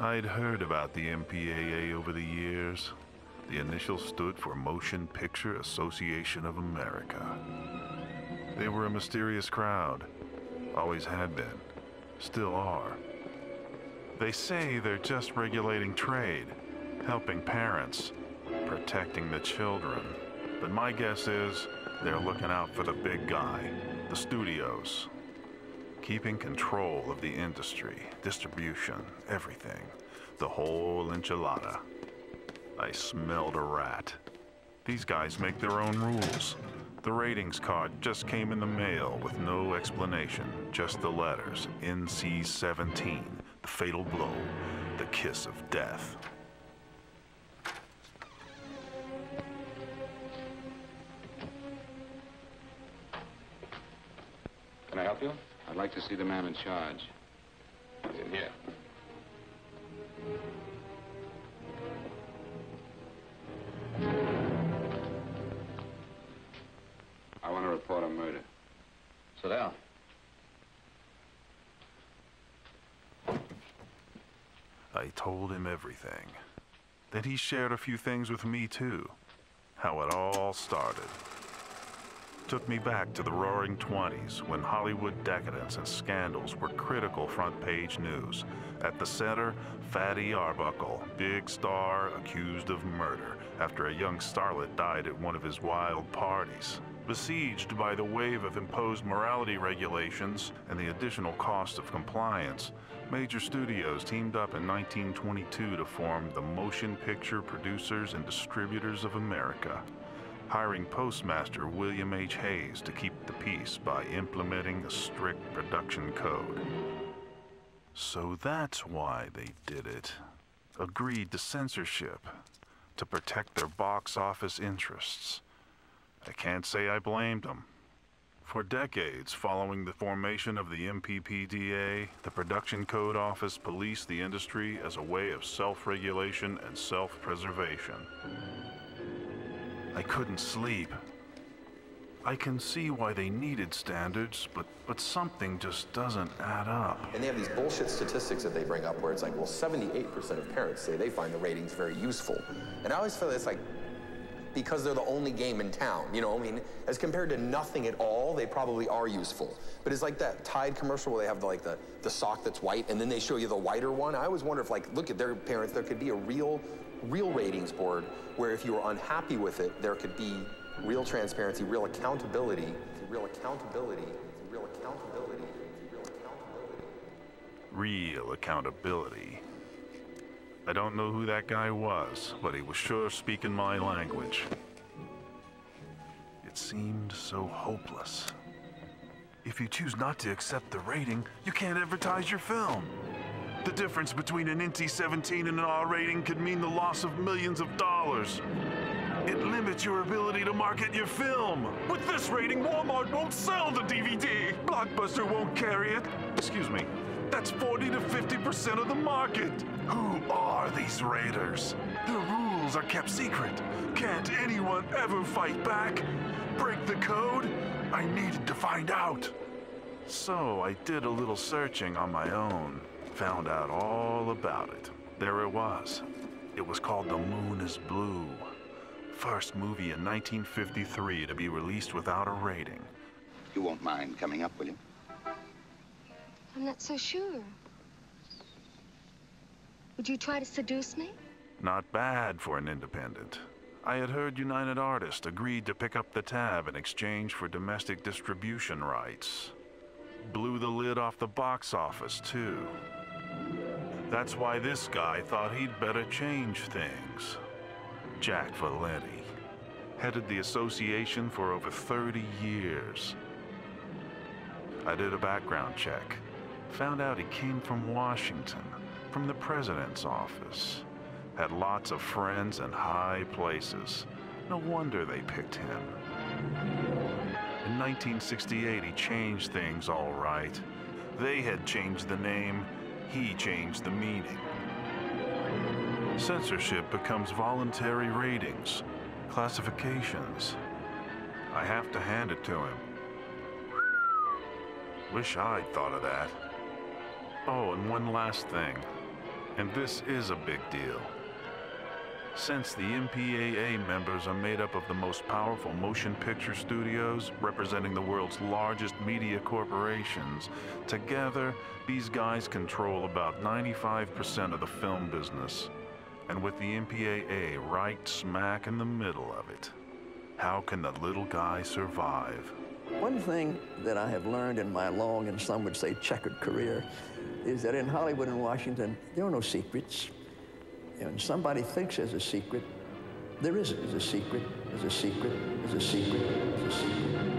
I'd heard about the MPAA over the years. The initials stood for Motion Picture Association of America. They were a mysterious crowd. Always had been. Still are. They say they're just regulating trade, helping parents, protecting the children. But my guess is they're looking out for the big guy, the studios. Keeping control of the industry, distribution, everything. The whole enchilada. I smelled a rat. These guys make their own rules. The ratings card just came in the mail with no explanation, just the letters, NC-17, the fatal blow, the kiss of death. Can I help you? I'd like to see the man in charge. He's in here. I want to report a murder. Sit down. I told him everything. Then he shared a few things with me too. How it all started. Took me back to the roaring 20s when Hollywood decadence and scandals were critical front page news. At the center, Fatty Arbuckle, big star accused of murder after a young starlet died at one of his wild parties. Besieged by the wave of imposed morality regulations and the additional cost of compliance, major studios teamed up in 1922 to form the Motion Picture Producers and Distributors of America, hiring Postmaster William H. Hayes to keep the peace by implementing a strict production code. So that's why they did it. Agreed to censorship, to protect their box office interests. I can't say I blamed them. For decades following the formation of the MPPDA, the Production Code Office policed the industry as a way of self-regulation and self-preservation. I couldn't sleep. I can see why they needed standards, but something just doesn't add up. And they have these bullshit statistics that they bring up where it's like, well, 78% of parents say they find the ratings very useful. And I always feel it's like, because they're the only game in town, you know, I mean, as compared to nothing at all, they probably are useful. But it's like that Tide commercial where they have the sock that's white, and then they show you the whiter one. I always wonder if, like, look at their parents, there could be a real ratings board where if you were unhappy with it, there could be real transparency, real accountability, real accountability, real accountability, real accountability. Real accountability. I don't know who that guy was, but he was sure speaking my language. It seemed so hopeless. If you choose not to accept the rating, you can't advertise your film. The difference between an NC-17 and an R rating could mean the loss of millions of dollars. It limits your ability to market your film. With this rating, Walmart won't sell the DVD. Blockbuster won't carry it. Excuse me. That's 40 to 50% of the market. Who are these raiders? Their rules are kept secret. Can't anyone ever fight back? Break the code? I needed to find out. So I did a little searching on my own. Found out all about it. There it was. It was called The Moon is Blue. First movie in 1953 to be released without a rating. You won't mind coming up, will you? I'm not so sure. Would you try to seduce me? Not bad for an independent. I had heard United Artists agreed to pick up the tab in exchange for domestic distribution rights. Blew the lid off the box office, too. That's why this guy thought he'd better change things. Jack Valenti headed the association for over 30 years. I did a background check. Found out he came from Washington, from the president's office. Had lots of friends in high places. No wonder they picked him. In 1968, he changed things all right. They had changed the name, he changed the meaning. Censorship becomes voluntary ratings, classifications. I have to hand it to him. Wish I'd thought of that. Oh, and one last thing. And this is a big deal. Since the MPAA members are made up of the most powerful motion picture studios representing the world's largest media corporations, together, these guys control about 95% of the film business. And with the MPAA right smack in the middle of it, how can the little guy survive? One thing that I have learned in my long, and some would say checkered career, is that in Hollywood and Washington, there are no secrets. And somebody thinks there's a secret. There isn't. There's a secret. There's a secret. There's a secret. There's a secret.